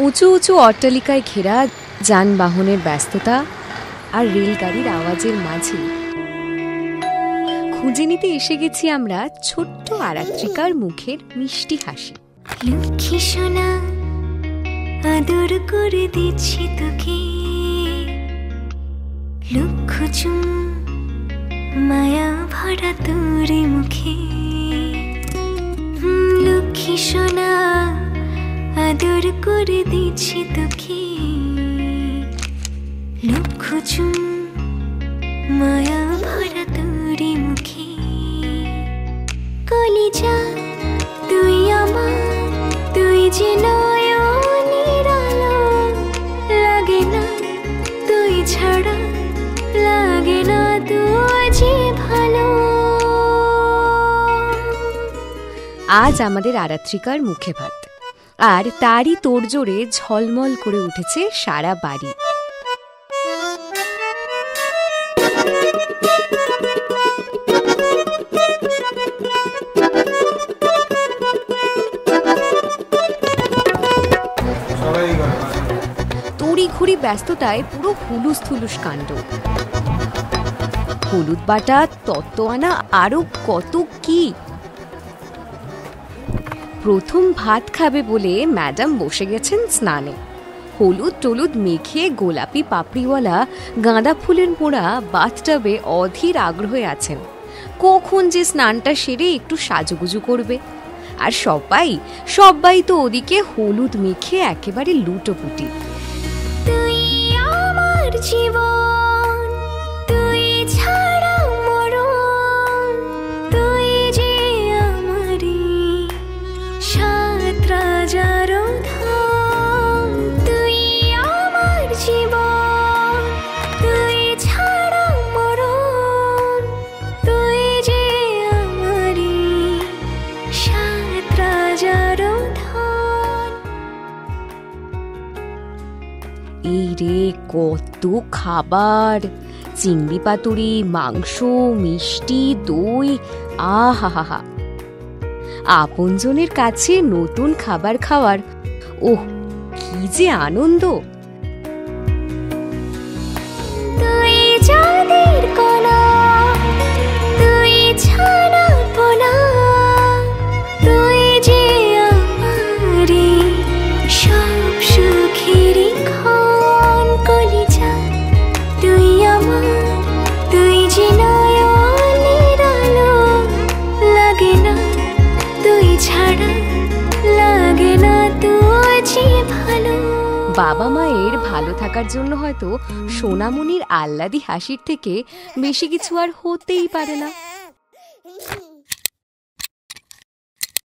উঁচু উঁচু অট্টালিকায় ঘেরা যানবাহনের ব্যস্ততা আর রেলগাড়ির আওয়াজের মাঝে খুঁজে নিতে এসে গেছি আমরা ছোট্ট আরাত্রিকার মুখের মিষ্টি হাসি। লক্ষ্মী সোনা, আদর করে দিচ্ছি তোকে, লক্ষ চুম মায়া ভরা তোর মুখে। লক্ষ্মী সোনা, আদর করে দিচ্ছি তোকে, লক্ষ চুম মায়া ভরা তোর মুখে। কলিজা তুই আমার, তুই যে নয়নের আলো, লাগে না তুই ছাড়া, লাগে না তুই যে ভালো। আজ আমাদের আরাত্রিকার মুখে ভাত, আর তারই তোড়জোড়ে ঝলমল করে উঠেছে সারা বাড়ি। তড়িঘড়ি ব্যস্ততায় পুরো হুলুস থুলুস কাণ্ড। হলুদ বাটা, তত্ত্ব আনা, আরো কত কি। প্রথম ভাত খাবে বলে ম্যাডাম বসে গেছেন স্নানে। হলুদ টলুদ মেখে গোলাপি পাপড়িওয়ালা গাঁদা ফুলের মোড়া বাথটাবে অধীর আগ্রহে আছেন কখন যে স্নানটা সেরে একটু সাজুগুজু করবে। আর সবাই তো ওদিকে হলুদ মেখে একেবারে লুটোপুটি। তুই আমার জীবন, তুই ছাড়া মরণ, তুই যে আমারই সাত রাজার ধন। তুই আমার জীবন, তুই ছাড়া মরণ, তুই যে আমারই সাত রাজার ধন। এই রে কত খাবার! চিংড়ি পাতুরি, মাংস, মিষ্টি, দই, আহা! আপনজনের কাছে নতুন খাবার খাওয়ার ওহ কি যে আনন্দ! তুই চাঁদের কণা, তুই ছানা পোনা, তুই যে আমারই সব সুখেরই ক্ষণ। কলিজা তুই আমার, তুই যে নয়নের আলো, লাগে না তুই ছাড়া, লাগে না তুই যে ভালো। বাবা মায়ের ভালো থাকার জন্য হয়তো সোনামণির আহ্লাদি হাসির থেকে বেশি কিছু আর হতেই পারে না।